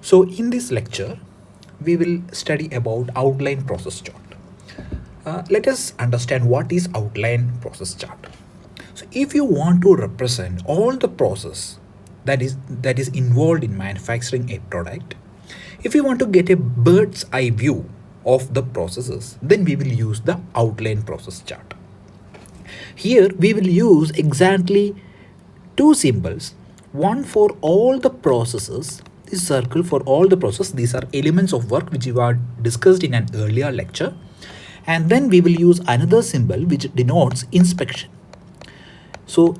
So in this lecture, we will study about outline process chart. Let us understand what is outline process chart. So if you want to represent all the process that is involved in manufacturing a product, if you want to get a bird's eye view of the processes, then we will use the outline process chart. Here we will use exactly two symbols, one for all the processes, this circle for all the process, these are elements of work which we have discussed in an earlier lecture, and then we will use another symbol which denotes inspection. So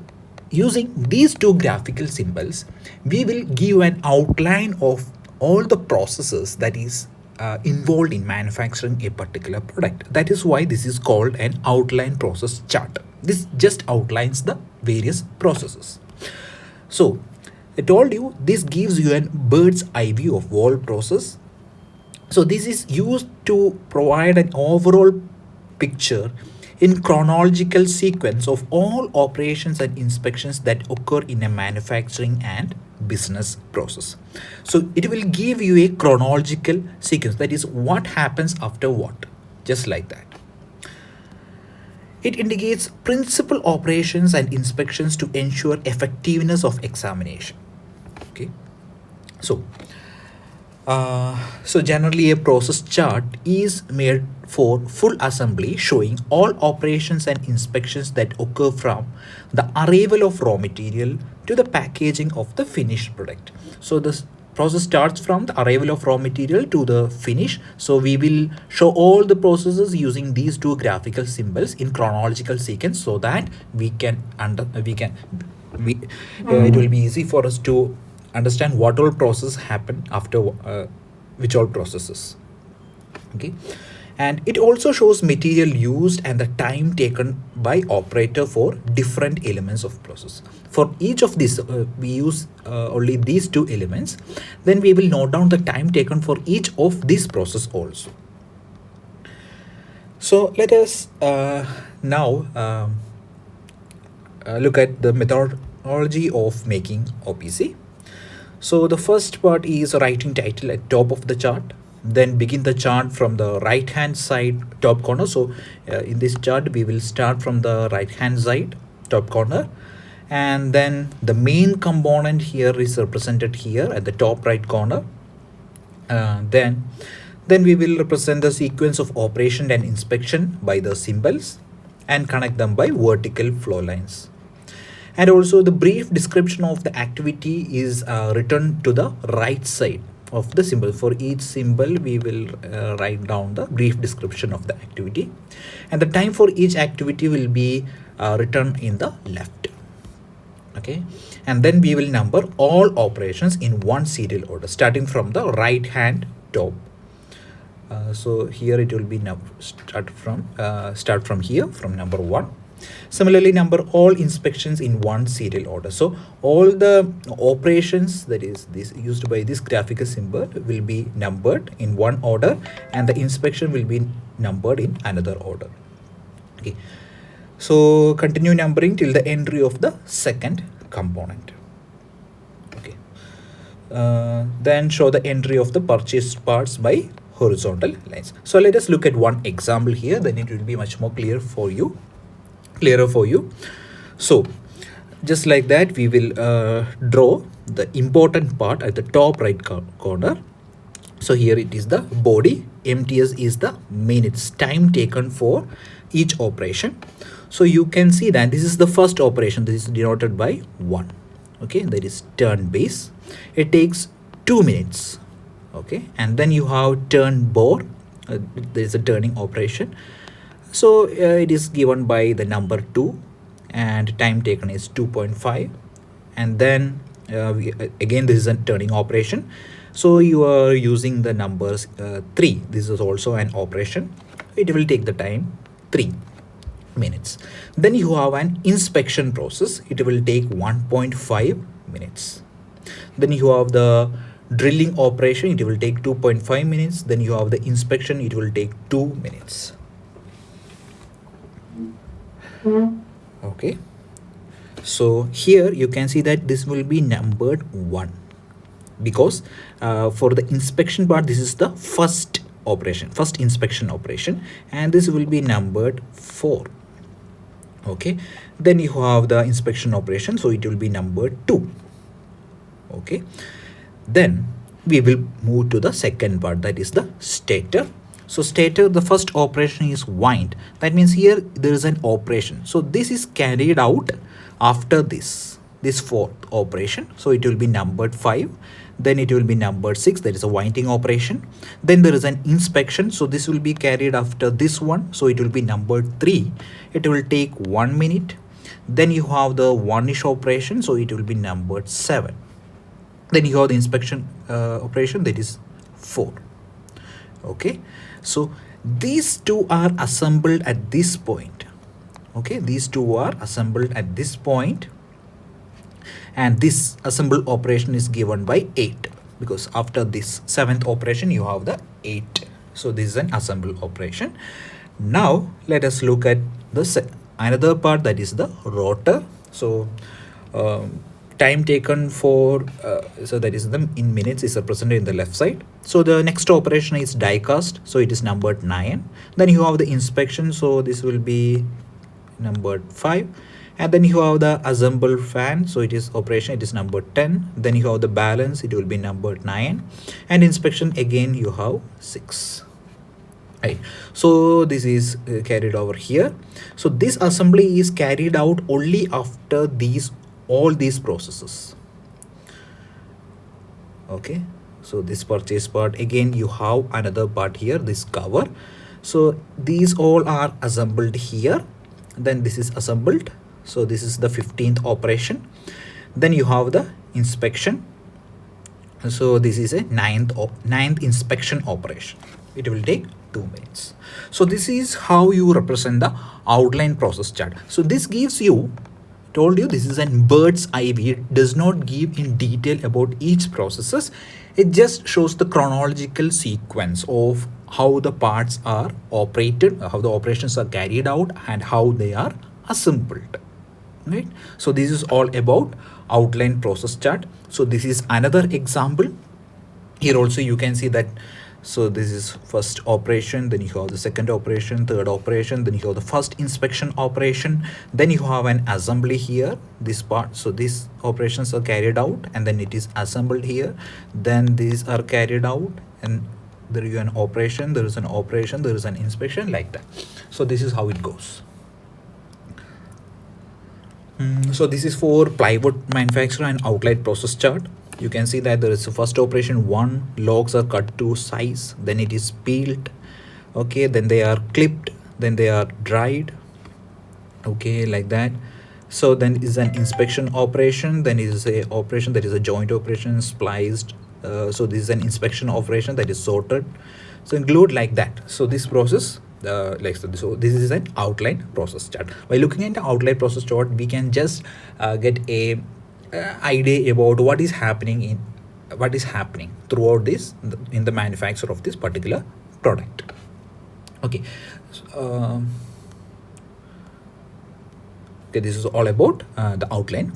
using these two graphical symbols, we will give an outline of all the processes that is involved in manufacturing a particular product. That is why this is called an outline process chart. This just outlines the various processes. So I told you this gives you a bird's eye view of all process. So this is used to provide an overall picture in chronological sequence of all operations and inspections that occur in a manufacturing and business process. So it will give you a chronological sequence, that is what happens after what, just like that. It indicates principal operations and inspections to ensure effectiveness of examination. Okay, so generally a process chart is made for full assembly showing all operations and inspections that occur from the arrival of raw material to the packaging of the finished product. So this process starts from the arrival of raw material to the finish. So we will show all the processes using these two graphical symbols in chronological sequence so that it will be easy for us to understand what all process happen after which all processes. Okay, and it also shows material used and the time taken by operator for different elements of process. For each of these we use only these two elements, then we will note down the time taken for each of this process also. So let us now look at the methodology of making OPC. So the first part is writing title at top of the chart. Then begin the chart from the right hand side top corner. So in this chart we will start from the right hand side top corner, and then the main component here is represented here at the top right corner. Then we will represent the sequence of operation and inspection by the symbols and connect them by vertical flow lines. And also the brief description of the activity is written to the right side of the symbol. For each symbol we will write down the brief description of the activity, and the time for each activity will be written in the left. Okay, and then we will number all operations in one serial order starting from the right hand top. So here it will be start from here from number 1. Similarly, number all inspections in one serial order. So all the operations that is this used by this graphical symbol will be numbered in one order, and the inspection will be numbered in another order. Okay, so continue numbering till the entry of the second component. Okay, then show the entry of the purchased parts by horizontal lines. So let us look at one example here, then it will be much more clearer for you. So just like that we will draw the important part at the top right corner. So here it is the body, MTS is the minutes, time taken for each operation. So you can see that this is the first operation, this is denoted by 1. Okay, that is turn base, it takes 2 minutes. Okay, and then you have turn bore, there is a turning operation. So it is given by the number 2 and time taken is 2.5, and then again this is a turning operation, so you are using the numbers 3. This is also an operation, it will take the time 3 minutes. Then you have an inspection process, it will take 1.5 minutes. Then you have the drilling operation, it will take 2.5 minutes. Then you have the inspection, it will take 2 minutes. Okay, so here you can see that this will be numbered 1. because for the inspection part, this is the first operation, first inspection operation, and this will be numbered 4. Okay, then you have the inspection operation, so it will be numbered 2. Okay, then we will move to the second part, that is the stator. So stator, the first operation is wind. That means here there is an operation, so this is carried out after this fourth operation, so it will be numbered 5. Then it will be numbered 6, that is a winding operation. Then there is an inspection, so this will be carried after this one, so it will be numbered 3. It will take 1 minute. Then you have the varnish operation, so it will be numbered 7. Then you have the inspection operation, that is 4. Okay, so these two are assembled at this point. Okay, these two are assembled at this point, and this assemble operation is given by 8, because after this 7th operation you have the 8. So this is an assemble operation. Now let us look at the another part, that is the rotor. So time taken for so that is in minutes is represented in the left side. So the next operation is die cast, so it is numbered 9. Then you have the inspection, so this will be numbered 5. And then you have the assemble fan, so it is operation, it is numbered 10. Then you have the balance, it will be numbered 9. And inspection again you have 6. Right, so this is carried over here. So this assembly is carried out only after all these processes. Okay, so this purchase part, again you have another part here, this cover. So these all are assembled here, then this is assembled. So this is the 15th operation. Then you have the inspection, so this is a ninth inspection operation. It will take 2 minutes. So this is how you represent the outline process chart. So this gives you, told you, this is a bird's eye view. It does not give in detail about each processes. It just shows the chronological sequence of how the parts are operated, how the operations are carried out, and how they are assembled. Right, so this is all about outline process chart. So this is another example. Here also you can see that, so this is first operation, then you have the second operation, third operation, then you have the first inspection operation, then you have an assembly here, this part. So these operations are carried out and then it is assembled here, then these are carried out, and there is an operation, there is an operation, there is an inspection, like that. So this is how it goes. So this is for plywood manufacturer and outline process chart. You can see that there is a first operation 1, logs are cut to size, then it is peeled, okay, then they are clipped, then they are dried, okay, like that. So then is an inspection operation, then is a operation that is a joint operation, spliced. So this is an inspection operation that is sorted, so include like that. So this process so this is an outline process chart. By looking at the outline process chart, we can just get a idea about what is happening throughout this in the manufacture of this particular product. Okay, okay, this is all about the outline